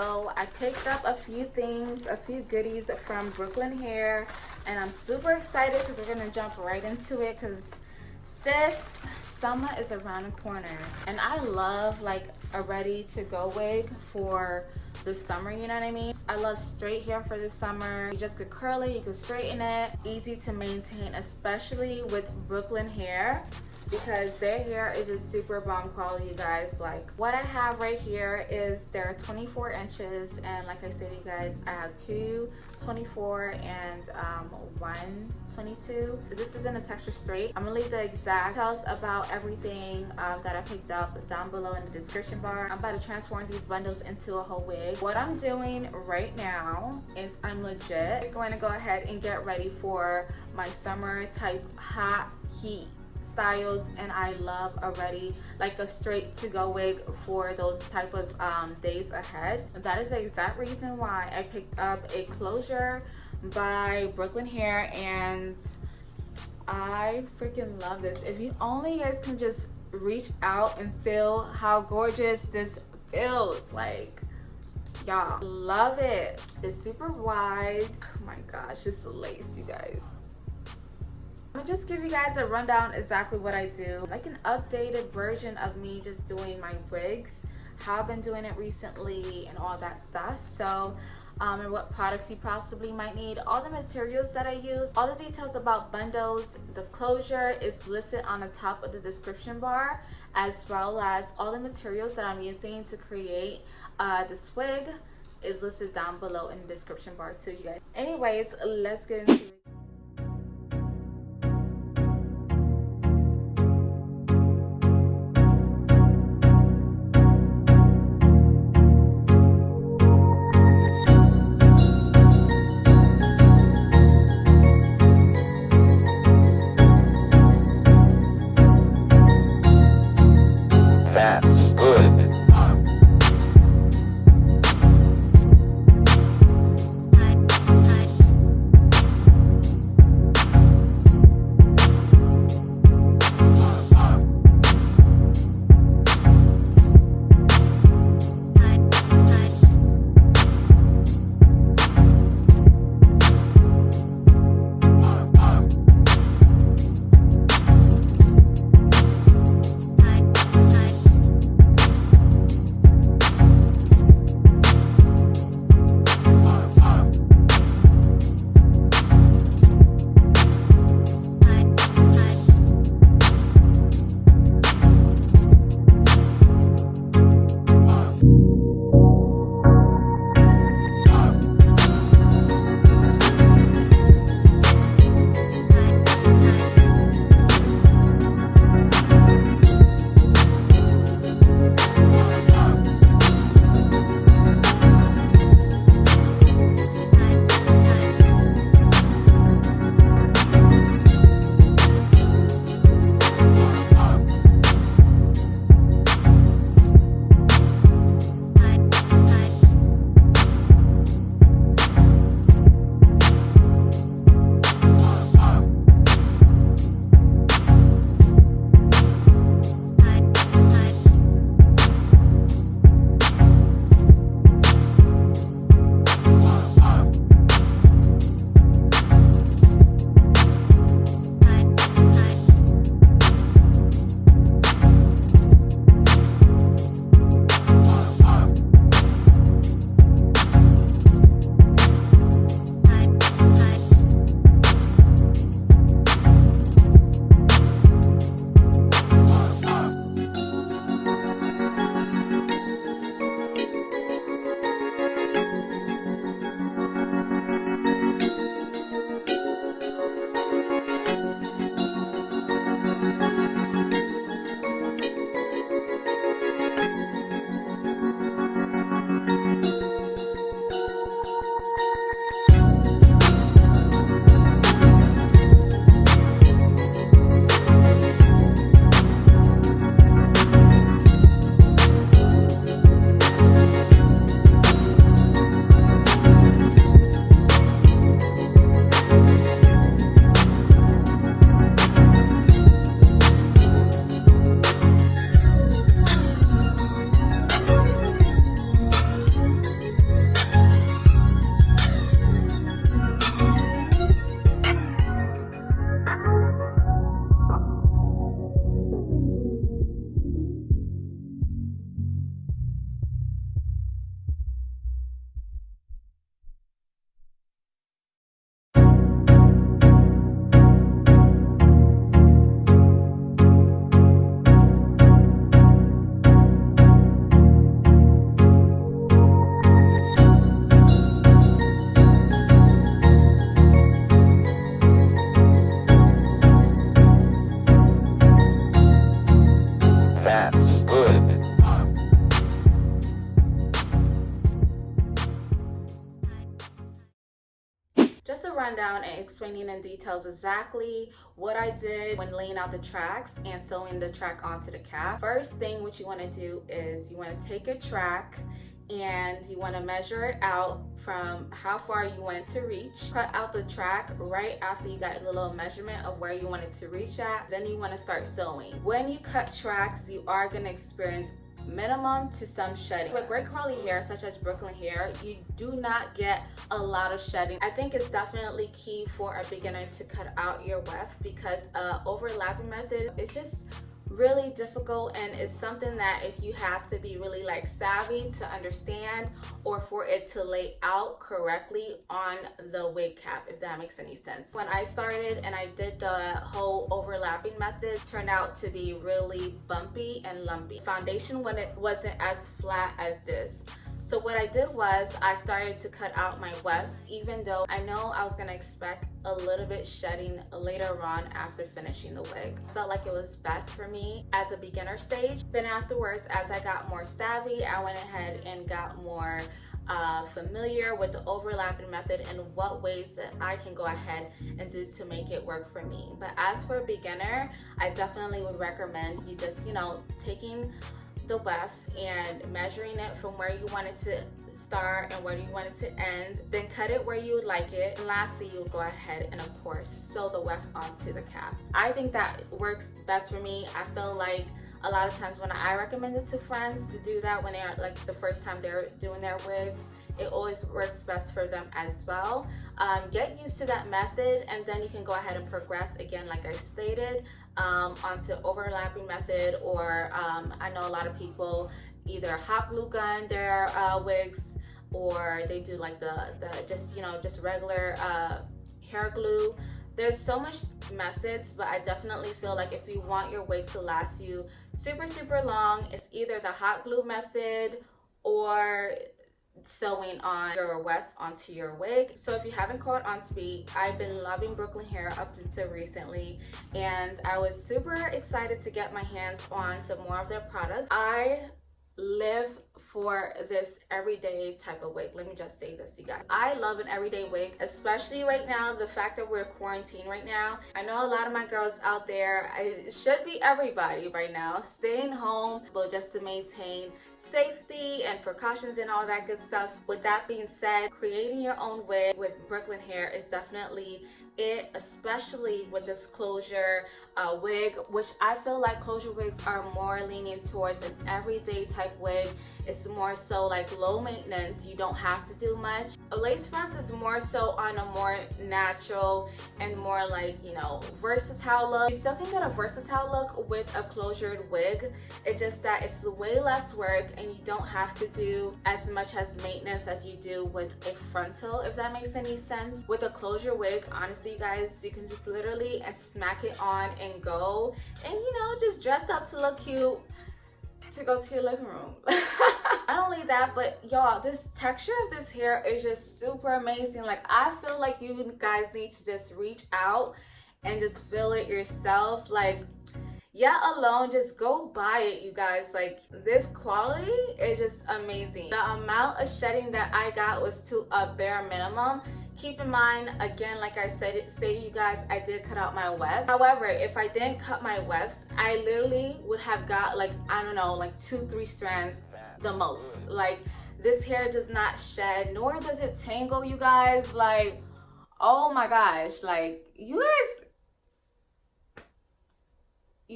So I picked up a few things, a few goodies from Brooklyn Hair, and I'm super excited because we're gonna jump right into it because sis, summer is around the corner and I love like a ready to go wig for the summer, you know what I mean? I love straight hair for the summer. You just could curl it, you could straighten it, easy to maintain, especially with Brooklyn Hair, because their hair is just super bomb quality, you guys. Like what I have right here is they're 24 inches, and like I said, you guys, I have two 24 and one 22. This is in a texture straight. I'm gonna leave the exact details about everything that I picked up down below in the description bar. I'm about to transform these bundles into a whole wig. What I'm doing right now is I'm legit going to go ahead and get ready for my summer type hot heat styles, and I love already like a straight to go wig for those type of days ahead. That is the exact reason why I picked up a COLSURE by Brooklyn Hair, and I freaking love this. If you only guys can just reach out and feel how gorgeous this feels, like y'all, love it. It's super wide. Oh my gosh, it's lace, you guys. I'm gonna just give you guys a rundown exactly what I do, like an updated version of me just doing my wigs, how I've been doing it recently and all that stuff. So and what products you possibly might need, all the materials that I use, all the details about bundles. The COLSURE is listed on the top of the description bar, as well as all the materials that I'm using to create this wig is listed down below in the description bar too, you guys. Anyways, let's get into it. rundown and explaining in details exactly what I did when laying out the tracks and sewing the track onto the cap. First thing what you want to do is you want to take a track and you want to measure it out from how far you want it to reach. Cut out the track right after you got a little measurement of where you want it to reach at. Then you want to start sewing. When you cut tracks, you are going to experience minimum to some shedding. With great quality hair such as Brooklyn hair, you do not get a lot of shedding. I think it's definitely key for a beginner to cut out your weft because overlapping method is just really difficult, and it's something that if you have to be really like savvy to understand or for it to lay out correctly on the wig cap, if that makes any sense. When I started and I did the whole overlapping method, it turned out to be really bumpy and lumpy. Foundation when it wasn't as flat as this. So what I did was I started to cut out my wefts, even though I know I was gonna expect a little bit shedding later on after finishing the wig. I felt like it was best for me as a beginner stage. Then afterwards, as I got more savvy, I went ahead and got more familiar with the overlapping method and what ways that I can go ahead and do to make it work for me. But as for a beginner, I definitely would recommend you just, taking the weft and measuring it from where you want it to start and where you want it to end, then cut it where you would like it, and lastly you'll go ahead and of course sew the weft onto the cap. I think that works best for me. I feel like a lot of times when I recommend it to friends to do that when they're like the first time they're doing their wigs, it always works best for them as well. Get used to that method, and then you can go ahead and progress again, like I stated, onto overlapping method, or I know a lot of people either hot glue gun their wigs, or they do like the just regular hair glue. There's so much methods, but I definitely feel like if you want your wig to last you super long, it's either the hot glue method or sewing on your wefts onto your wig. So if you haven't caught on to me, I've been loving Brooklyn hair up until recently, and I was super excited to get my hands on some more of their products. I live for this everyday type of wig. Let me just say this, you guys. I love an everyday wig, especially right now, the fact that we're quarantined right now. I know a lot of my girls out there, it should be everybody right now, staying home, but just to maintain safety and precautions and all that good stuff. With that being said, creating your own wig with Brooklyn hair is definitely it, especially with this closure wig, which I feel like closure wigs are more leaning towards an everyday type wig. It's more so like low maintenance, you don't have to do much. A lace fronts is more so on a more natural and more like, versatile look. You still can get a versatile look with a closured wig. It's just that it's way less work and you don't have to do as much as maintenance as you do with a frontal, if that makes any sense. With a closure wig, honestly you guys, you can just literally smack it on and go, and just dress up to look cute to go to your living room. Not only that, but y'all, this texture of this hair is just super amazing. Like, I feel like you guys need to just reach out and just feel it yourself. Like, alone, just go buy it, you guys. Like, this quality is just amazing. The amount of shedding that I got was to a bare minimum. Keep in mind, again, like I stated, you guys, I did cut out my wefts. However, if I didn't cut my wefts, I literally would have got like, I don't know, like 2-3 strands the most. Like, this hair does not shed, nor does it tangle, you guys. Like, oh my gosh, like, you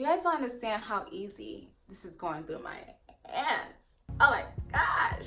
guys don't understand how easy this is going through my hands. Oh my gosh.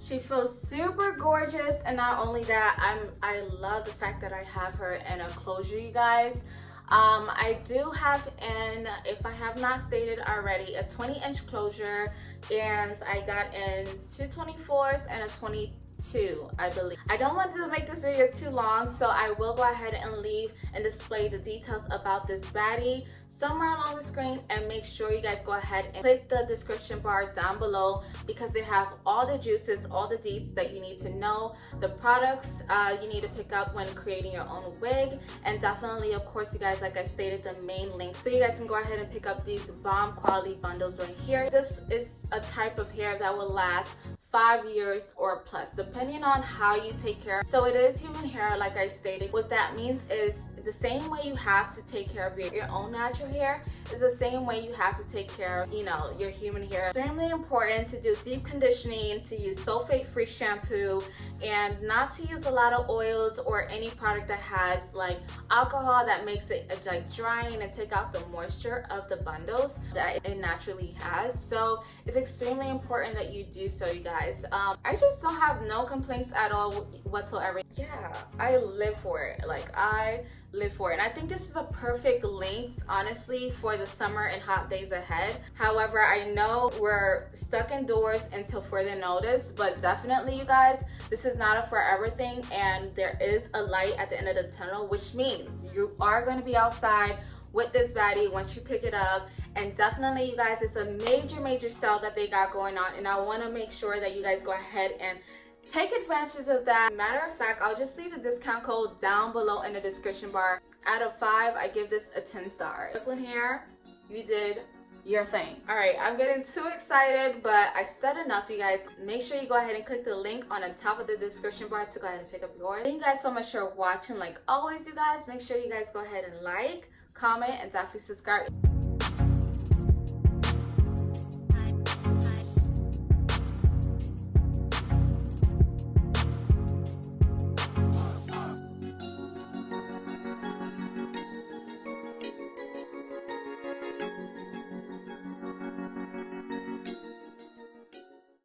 She feels super gorgeous, and not only that, I love the fact that I have her in a closure, you guys. I do have if I have not stated already, a 20-inch closure, and I got in 2 24s and a 22, I believe. I don't want to make this video too long, so I will go ahead and leave and display the details about this baddie somewhere along the screen, and make sure you guys go ahead and click the description bar down below, because they have all the juices, all the deets that you need to know, the products you need to pick up when creating your own wig, and definitely, of course, you guys, like I stated, the main link, so you guys can go ahead and pick up these bomb quality bundles right here. This is a type of hair that will last 5 years or plus, depending on how you take care. So it is human hair, like I stated. What that means is the same way you have to take care of your own natural hair is the same way you have to take care of, your human hair. It's extremely important to do deep conditioning, to use sulfate-free shampoo, and not to use a lot of oils or any product that has like alcohol that makes it like drying and take out the moisture of the bundles that it naturally has. So it's extremely important that you do so, you guys. I just don't have no complaints at all whatsoever. Yeah, I live for it. Like, I live for it. And I think this is a perfect length, honestly, for the summer and hot days ahead. However, I know we're stuck indoors until further notice, but definitely, you guys, this is not a forever thing, and there is a light at the end of the tunnel, which means you are going to be outside with this baddie once you pick it up. And definitely, you guys, it's a major sale that they got going on, and I want to make sure that you guys go ahead and take advantage of that. Matter of fact, I'll just leave the discount code down below in the description bar. Out of 5, I give this a 10 star. Brooklyn Hair, you did your thing. All right, I'm getting too excited, but I said enough, you guys. Make sure you go ahead and click the link on the top of the description bar to go ahead and pick up yours. Thank you guys so much for watching. Like always, you guys, make sure you guys go ahead and like, comment, and definitely subscribe.